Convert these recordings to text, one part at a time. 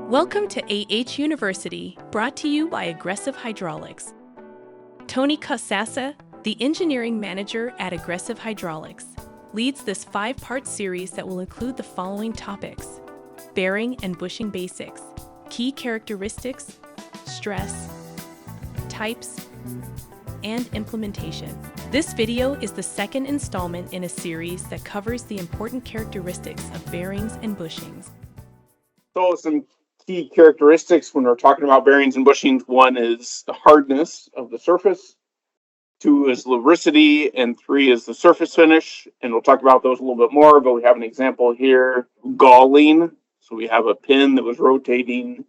Welcome to AH University, brought to you by Aggressive Hydraulics. Tony Casassa, the engineering manager at Aggressive Hydraulics, leads this 5-part series that will include the following topics: bearing and bushing basics, key characteristics, stress, types, and implementation. This video is the second installment in a series that covers the important characteristics of bearings and bushings. So some key characteristics when we're talking about bearings and bushings: one is the hardness of the surface, 2 is lubricity, and 3 is the surface finish. And we'll talk about those a little bit more, but we have an example here: galling. So we have a pin that was rotating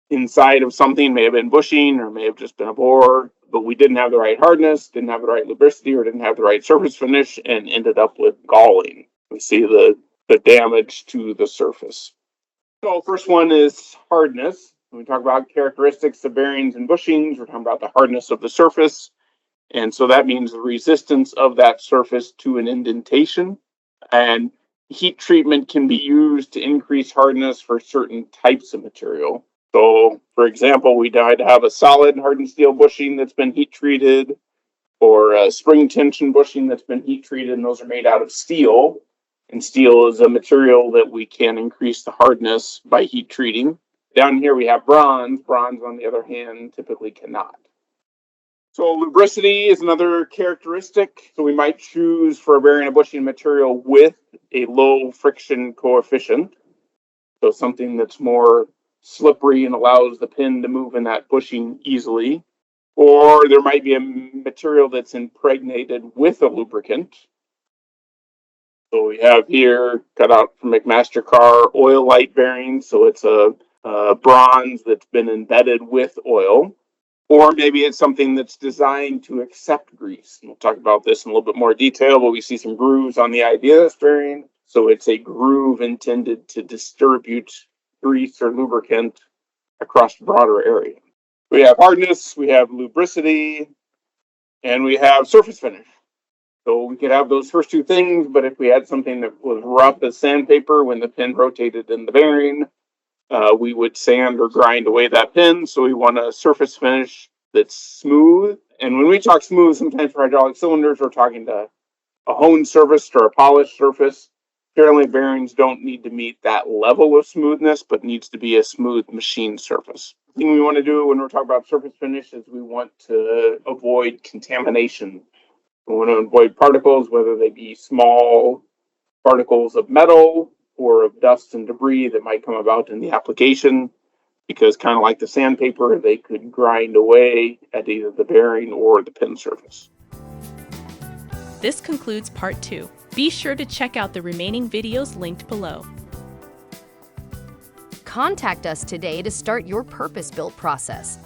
inside of something, may have been bushing or may have just been a bore, but we didn't have the right hardness, didn't have the right lubricity, or didn't have the right surface finish, and ended up with galling. We see the damage to the surface. So first one is hardness. When we talk about characteristics of bearings and bushings, we're talking about the hardness of the surface. And so that means the resistance of that surface to an indentation. And heat treatment can be used to increase hardness for certain types of material. So, for example, we might have a solid hardened steel bushing that's been heat treated, or a spring tension bushing that's been heat treated, and those are made out of steel. And steel is a material that we can increase the hardness by heat treating. Down here we have bronze. Bronze, on the other hand, typically cannot. So lubricity is another characteristic. So we might choose for a bearing and bushing material with a low friction coefficient. So something that's more slippery and allows the pin to move in that bushing easily. Or there might be a material that's impregnated with a lubricant. So we have here, cut out from McMaster car, oil light bearing. So it's a bronze that's been embedded with oil. Or maybe it's something that's designed to accept grease. And we'll talk about this in a little bit more detail, but we see some grooves on the ideas bearing. So it's a groove intended to distribute grease or lubricant across a broader area. We have hardness, we have lubricity, and we have surface finish. So we could have those first 2 things, but if we had something that was rough as sandpaper when the pin rotated in the bearing, we would sand or grind away that pin. So we want a surface finish that's smooth. And when we talk smooth, sometimes for hydraulic cylinders, we're talking to a honed surface or a polished surface. Generally, bearings don't need to meet that level of smoothness, but needs to be a smooth machine surface. The thing we want to do when we're talking about surface finish is we want to avoid contamination. We want to avoid particles, whether they be small particles of metal or of dust and debris that might come about in the application, because kind of like the sandpaper, they could grind away at either the bearing or the pin surface. This concludes part 2. Be sure to check out the remaining videos linked below. Contact us today to start your purpose-built process.